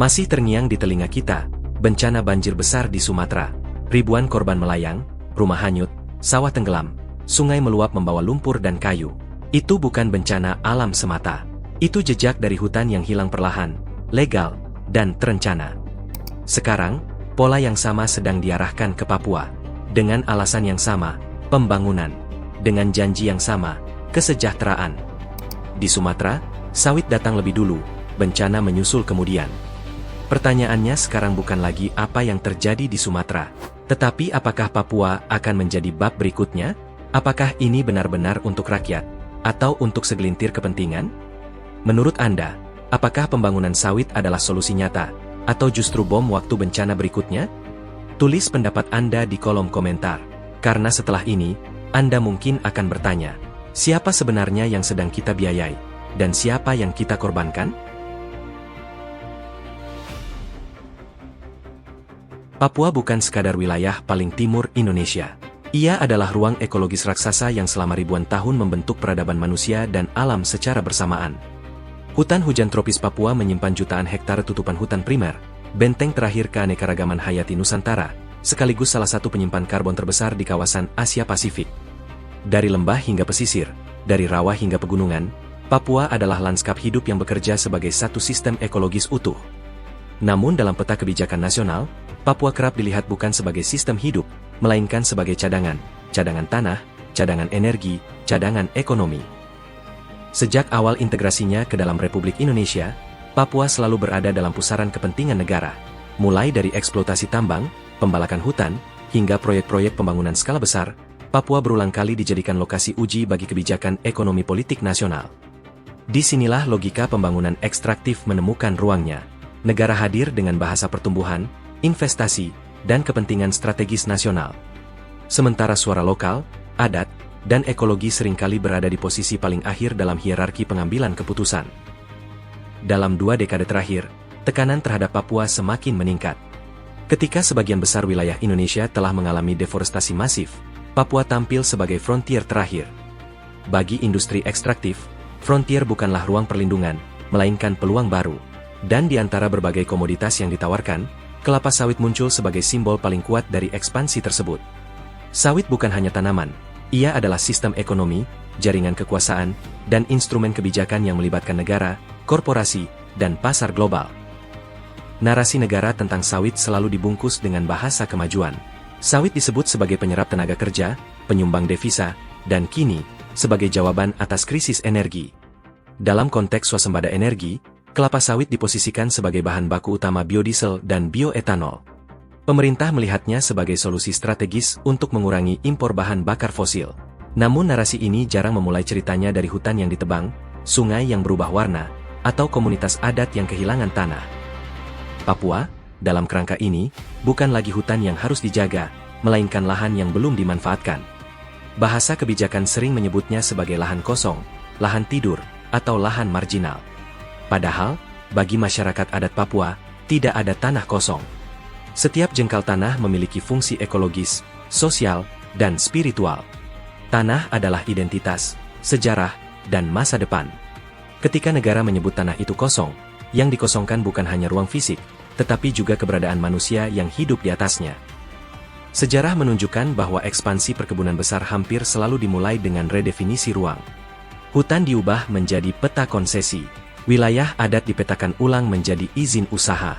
Masih terngiang di telinga kita, bencana banjir besar di Sumatera. Ribuan korban melayang, rumah hanyut, sawah tenggelam, sungai meluap membawa lumpur dan kayu. Itu bukan bencana alam semata. Itu jejak dari hutan yang hilang perlahan, legal, dan terencana. Sekarang, pola yang sama sedang diarahkan ke Papua. Dengan alasan yang sama, pembangunan. Dengan janji yang sama, kesejahteraan. Di Sumatera, sawit datang lebih dulu, bencana menyusul kemudian. Pertanyaannya sekarang bukan lagi apa yang terjadi di Sumatera, tetapi apakah Papua akan menjadi bab berikutnya? Apakah ini benar-benar untuk rakyat, atau untuk segelintir kepentingan? Menurut Anda, apakah pembangunan sawit adalah solusi nyata, atau justru bom waktu bencana berikutnya? Tulis pendapat Anda di kolom komentar, karena setelah ini, Anda mungkin akan bertanya, siapa sebenarnya yang sedang kita biayai, dan siapa yang kita korbankan? Papua bukan sekadar wilayah paling timur Indonesia. Ia adalah ruang ekologis raksasa yang selama ribuan tahun membentuk peradaban manusia dan alam secara bersamaan. Hutan hujan tropis Papua menyimpan jutaan hektar tutupan hutan primer, benteng terakhir keanekaragaman hayati Nusantara, sekaligus salah satu penyimpan karbon terbesar di kawasan Asia Pasifik. Dari lembah hingga pesisir, dari rawa hingga pegunungan, Papua adalah lanskap hidup yang bekerja sebagai satu sistem ekologis utuh. Namun dalam peta kebijakan nasional, Papua kerap dilihat bukan sebagai sistem hidup, melainkan sebagai cadangan tanah, cadangan energi, cadangan ekonomi. Sejak awal integrasinya ke dalam Republik Indonesia, Papua selalu berada dalam pusaran kepentingan negara, mulai dari eksploitasi tambang, pembalakan hutan, hingga proyek-proyek pembangunan skala besar. Papua berulang kali dijadikan lokasi uji bagi kebijakan ekonomi politik nasional. Disinilah logika pembangunan ekstraktif menemukan ruangnya. Negara hadir dengan bahasa pertumbuhan, investasi, dan kepentingan strategis nasional. Sementara suara lokal, adat, dan ekologi seringkali berada di posisi paling akhir dalam hierarki pengambilan keputusan. Dalam 2 dekade terakhir, tekanan terhadap Papua semakin meningkat. Ketika sebagian besar wilayah Indonesia telah mengalami deforestasi masif, Papua tampil sebagai frontier terakhir. Bagi industri ekstraktif, frontier bukanlah ruang perlindungan, melainkan peluang baru. Dan di antara berbagai komoditas yang ditawarkan, kelapa sawit muncul sebagai simbol paling kuat dari ekspansi tersebut. Sawit bukan hanya tanaman, ia adalah sistem ekonomi, jaringan kekuasaan, dan instrumen kebijakan yang melibatkan negara, korporasi, dan pasar global. Narasi negara tentang sawit selalu dibungkus dengan bahasa kemajuan. Sawit disebut sebagai penyerap tenaga kerja, penyumbang devisa, dan kini, sebagai jawaban atas krisis energi. Dalam konteks swasembada energi, kelapa sawit diposisikan sebagai bahan baku utama biodiesel dan bioetanol. Pemerintah melihatnya sebagai solusi strategis untuk mengurangi impor bahan bakar fosil. Namun narasi ini jarang memulai ceritanya dari hutan yang ditebang, sungai yang berubah warna, atau komunitas adat yang kehilangan tanah. Papua, dalam kerangka ini, bukan lagi hutan yang harus dijaga, melainkan lahan yang belum dimanfaatkan. Bahasa kebijakan sering menyebutnya sebagai lahan kosong, lahan tidur, atau lahan marginal. Padahal, bagi masyarakat adat Papua, tidak ada tanah kosong. Setiap jengkal tanah memiliki fungsi ekologis, sosial, dan spiritual. Tanah adalah identitas, sejarah, dan masa depan. Ketika negara menyebut tanah itu kosong, yang dikosongkan bukan hanya ruang fisik, tetapi juga keberadaan manusia yang hidup di atasnya. Sejarah menunjukkan bahwa ekspansi perkebunan besar hampir selalu dimulai dengan redefinisi ruang. Hutan diubah menjadi peta konsesi. Wilayah adat dipetakan ulang menjadi izin usaha.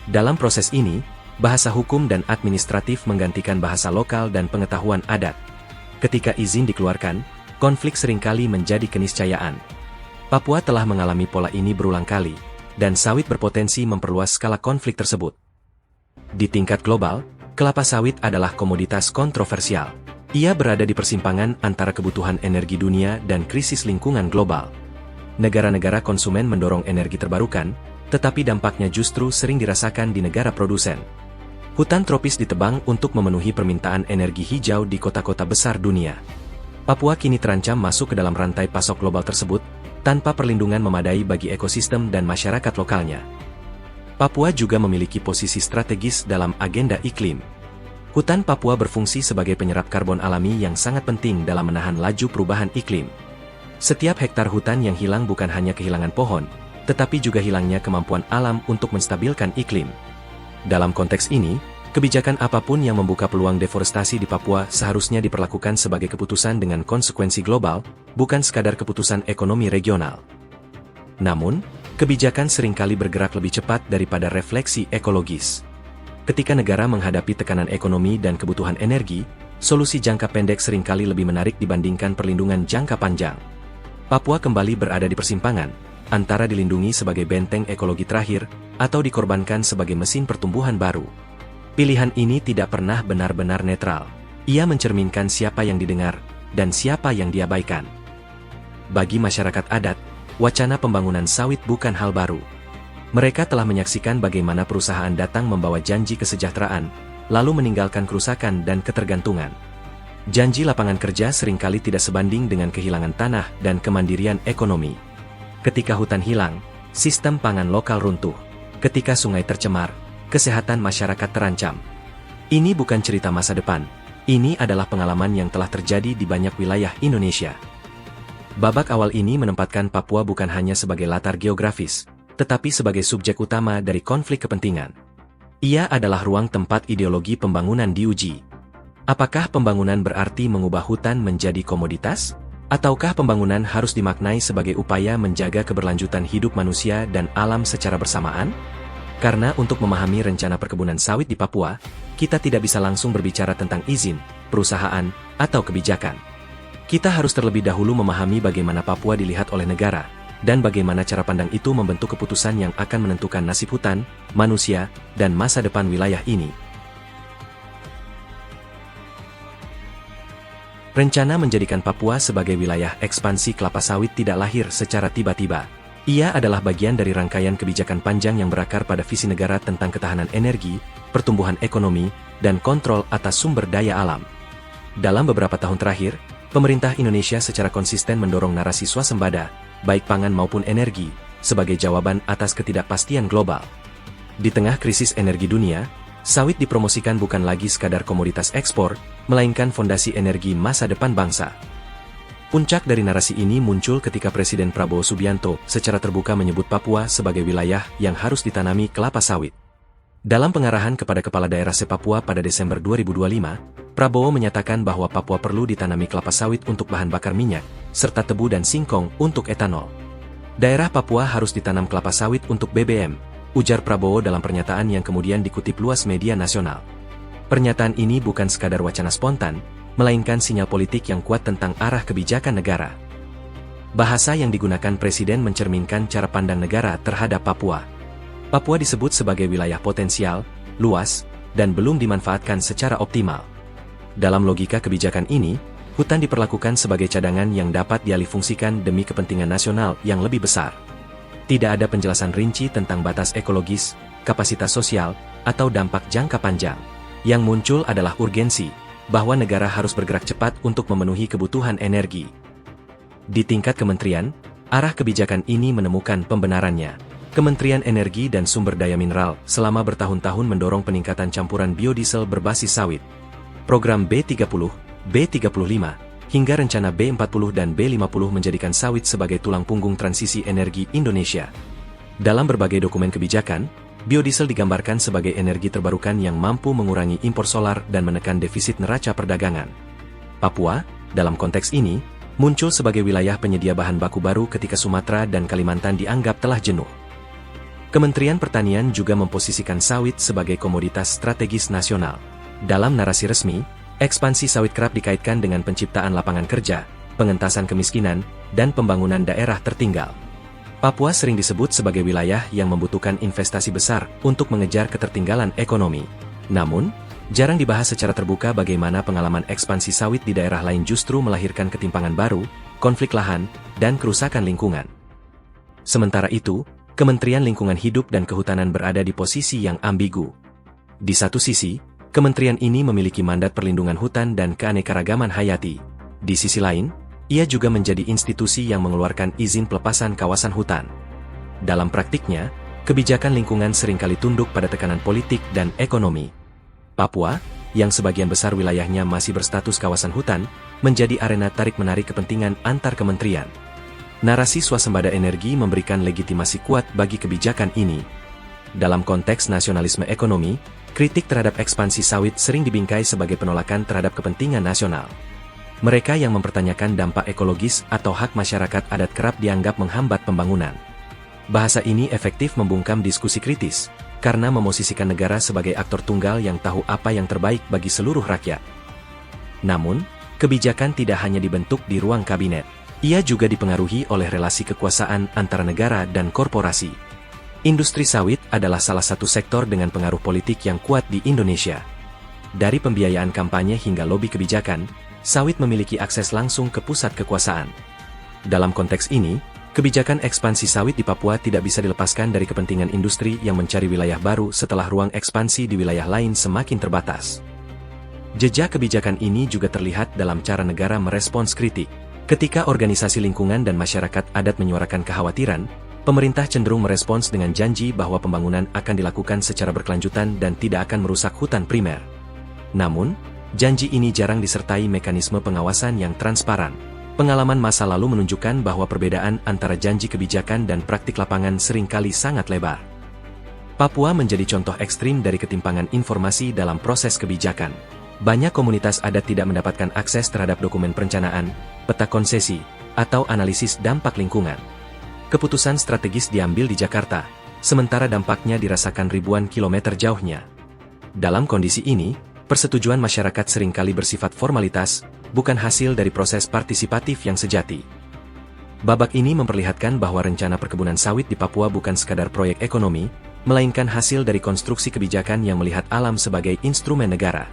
Dalam proses ini, bahasa hukum dan administratif menggantikan bahasa lokal dan pengetahuan adat. Ketika izin dikeluarkan, konflik seringkali menjadi keniscayaan. Papua telah mengalami pola ini berulang kali, dan sawit berpotensi memperluas skala konflik tersebut. Di tingkat global, kelapa sawit adalah komoditas kontroversial. Ia berada di persimpangan antara kebutuhan energi dunia dan krisis lingkungan global. Negara-negara konsumen mendorong energi terbarukan, tetapi dampaknya justru sering dirasakan di negara produsen. Hutan tropis ditebang untuk memenuhi permintaan energi hijau di kota-kota besar dunia. Papua kini terancam masuk ke dalam rantai pasok global tersebut, tanpa perlindungan memadai bagi ekosistem dan masyarakat lokalnya. Papua juga memiliki posisi strategis dalam agenda iklim. Hutan Papua berfungsi sebagai penyerap karbon alami yang sangat penting dalam menahan laju perubahan iklim. Setiap hektar hutan yang hilang bukan hanya kehilangan pohon, tetapi juga hilangnya kemampuan alam untuk menstabilkan iklim. Dalam konteks ini, kebijakan apapun yang membuka peluang deforestasi di Papua seharusnya diperlakukan sebagai keputusan dengan konsekuensi global, bukan sekadar keputusan ekonomi regional. Namun, kebijakan seringkali bergerak lebih cepat daripada refleksi ekologis. Ketika negara menghadapi tekanan ekonomi dan kebutuhan energi, solusi jangka pendek seringkali lebih menarik dibandingkan perlindungan jangka panjang. Papua kembali berada di persimpangan, antara dilindungi sebagai benteng ekologi terakhir, atau dikorbankan sebagai mesin pertumbuhan baru. Pilihan ini tidak pernah benar-benar netral. Ia mencerminkan siapa yang didengar, dan siapa yang diabaikan. Bagi masyarakat adat, wacana pembangunan sawit bukan hal baru. Mereka telah menyaksikan bagaimana perusahaan datang membawa janji kesejahteraan, lalu meninggalkan kerusakan dan ketergantungan. Janji lapangan kerja seringkali tidak sebanding dengan kehilangan tanah dan kemandirian ekonomi. Ketika hutan hilang, sistem pangan lokal runtuh. Ketika sungai tercemar, kesehatan masyarakat terancam. Ini bukan cerita masa depan, ini adalah pengalaman yang telah terjadi di banyak wilayah Indonesia. Babak awal ini menempatkan Papua bukan hanya sebagai latar geografis, tetapi sebagai subjek utama dari konflik kepentingan. Ia adalah ruang tempat ideologi pembangunan diuji. Apakah pembangunan berarti mengubah hutan menjadi komoditas? Ataukah pembangunan harus dimaknai sebagai upaya menjaga keberlanjutan hidup manusia dan alam secara bersamaan? Karena untuk memahami rencana perkebunan sawit di Papua, kita tidak bisa langsung berbicara tentang izin, perusahaan, atau kebijakan. Kita harus terlebih dahulu memahami bagaimana Papua dilihat oleh negara, dan bagaimana cara pandang itu membentuk keputusan yang akan menentukan nasib hutan, manusia, dan masa depan wilayah ini. Rencana menjadikan Papua sebagai wilayah ekspansi kelapa sawit tidak lahir secara tiba-tiba. Ia adalah bagian dari rangkaian kebijakan panjang yang berakar pada visi negara tentang ketahanan energi, pertumbuhan ekonomi, dan kontrol atas sumber daya alam. Dalam beberapa tahun terakhir, pemerintah Indonesia secara konsisten mendorong narasi swasembada, baik pangan maupun energi, sebagai jawaban atas ketidakpastian global. Di tengah krisis energi dunia, sawit dipromosikan bukan lagi sekadar komoditas ekspor, melainkan fondasi energi masa depan bangsa. Puncak dari narasi ini muncul ketika Presiden Prabowo Subianto secara terbuka menyebut Papua sebagai wilayah yang harus ditanami kelapa sawit. Dalam pengarahan kepada Kepala Daerah se-Papua pada Desember 2025, Prabowo menyatakan bahwa Papua perlu ditanami kelapa sawit untuk bahan bakar minyak, serta tebu dan singkong untuk etanol. Daerah Papua harus ditanam kelapa sawit untuk BBM, ujar Prabowo dalam pernyataan yang kemudian dikutip luas media nasional. Pernyataan ini bukan sekadar wacana spontan, melainkan sinyal politik yang kuat tentang arah kebijakan negara. Bahasa yang digunakan Presiden mencerminkan cara pandang negara terhadap Papua. Papua disebut sebagai wilayah potensial, luas, dan belum dimanfaatkan secara optimal. Dalam logika kebijakan ini, hutan diperlakukan sebagai cadangan yang dapat dialihfungsikan demi kepentingan nasional yang lebih besar. Tidak ada penjelasan rinci tentang batas ekologis, kapasitas sosial, atau dampak jangka panjang. Yang muncul adalah urgensi, bahwa negara harus bergerak cepat untuk memenuhi kebutuhan energi. Di tingkat kementerian, arah kebijakan ini menemukan pembenarannya. Kementerian Energi dan Sumber Daya Mineral selama bertahun-tahun mendorong peningkatan campuran biodiesel berbasis sawit. Program B30, B35, hingga rencana B40 dan B50 menjadikan sawit sebagai tulang punggung transisi energi Indonesia. Dalam berbagai dokumen kebijakan, biodiesel digambarkan sebagai energi terbarukan yang mampu mengurangi impor solar dan menekan defisit neraca perdagangan. Papua, dalam konteks ini, muncul sebagai wilayah penyedia bahan baku baru ketika Sumatera dan Kalimantan dianggap telah jenuh. Kementerian Pertanian juga memposisikan sawit sebagai komoditas strategis nasional. Dalam narasi resmi, ekspansi sawit kerap dikaitkan dengan penciptaan lapangan kerja, pengentasan kemiskinan, dan pembangunan daerah tertinggal. Papua sering disebut sebagai wilayah yang membutuhkan investasi besar untuk mengejar ketertinggalan ekonomi. Namun, jarang dibahas secara terbuka bagaimana pengalaman ekspansi sawit di daerah lain justru melahirkan ketimpangan baru, konflik lahan, dan kerusakan lingkungan. Sementara itu, Kementerian Lingkungan Hidup dan Kehutanan berada di posisi yang ambigu. Di satu sisi, kementerian ini memiliki mandat perlindungan hutan dan keanekaragaman hayati. Di sisi lain, ia juga menjadi institusi yang mengeluarkan izin pelepasan kawasan hutan. Dalam praktiknya, kebijakan lingkungan seringkali tunduk pada tekanan politik dan ekonomi. Papua, yang sebagian besar wilayahnya masih berstatus kawasan hutan, menjadi arena tarik-menarik kepentingan antar kementerian. Narasi swasembada energi memberikan legitimasi kuat bagi kebijakan ini. Dalam konteks nasionalisme ekonomi, kritik terhadap ekspansi sawit sering dibingkai sebagai penolakan terhadap kepentingan nasional. Mereka yang mempertanyakan dampak ekologis atau hak masyarakat adat kerap dianggap menghambat pembangunan. Bahasa ini efektif membungkam diskusi kritis, karena memosisikan negara sebagai aktor tunggal yang tahu apa yang terbaik bagi seluruh rakyat. Namun, kebijakan tidak hanya dibentuk di ruang kabinet. Ia juga dipengaruhi oleh relasi kekuasaan antara negara dan korporasi. Industri sawit adalah salah satu sektor dengan pengaruh politik yang kuat di Indonesia. Dari pembiayaan kampanye hingga lobi kebijakan, sawit memiliki akses langsung ke pusat kekuasaan. Dalam konteks ini, kebijakan ekspansi sawit di Papua tidak bisa dilepaskan dari kepentingan industri yang mencari wilayah baru setelah ruang ekspansi di wilayah lain semakin terbatas. Jejak kebijakan ini juga terlihat dalam cara negara merespons kritik. Ketika organisasi lingkungan dan masyarakat adat menyuarakan kekhawatiran, pemerintah cenderung merespons dengan janji bahwa pembangunan akan dilakukan secara berkelanjutan dan tidak akan merusak hutan primer. Namun, janji ini jarang disertai mekanisme pengawasan yang transparan. Pengalaman masa lalu menunjukkan bahwa perbedaan antara janji kebijakan dan praktik lapangan seringkali sangat lebar. Papua menjadi contoh ekstrim dari ketimpangan informasi dalam proses kebijakan. Banyak komunitas adat tidak mendapatkan akses terhadap dokumen perencanaan, peta konsesi, atau analisis dampak lingkungan. Keputusan strategis diambil di Jakarta, sementara dampaknya dirasakan ribuan kilometer jauhnya. Dalam kondisi ini, persetujuan masyarakat seringkali bersifat formalitas, bukan hasil dari proses partisipatif yang sejati. Babak ini memperlihatkan bahwa rencana perkebunan sawit di Papua bukan sekadar proyek ekonomi, melainkan hasil dari konstruksi kebijakan yang melihat alam sebagai instrumen negara.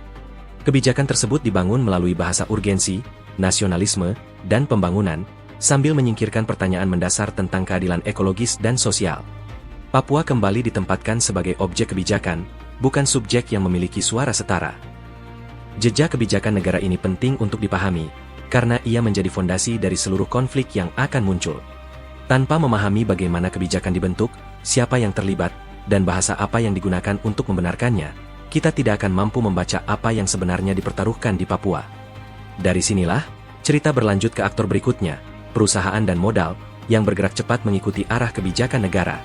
Kebijakan tersebut dibangun melalui bahasa urgensi, nasionalisme, dan pembangunan, sambil menyingkirkan pertanyaan mendasar tentang keadilan ekologis dan sosial. Papua kembali ditempatkan sebagai objek kebijakan, bukan subjek yang memiliki suara setara. Jejak kebijakan negara ini penting untuk dipahami, karena ia menjadi fondasi dari seluruh konflik yang akan muncul. Tanpa memahami bagaimana kebijakan dibentuk, siapa yang terlibat, dan bahasa apa yang digunakan untuk membenarkannya, kita tidak akan mampu membaca apa yang sebenarnya dipertaruhkan di Papua. Dari sinilah, cerita berlanjut ke aktor berikutnya, perusahaan dan modal, yang bergerak cepat mengikuti arah kebijakan negara.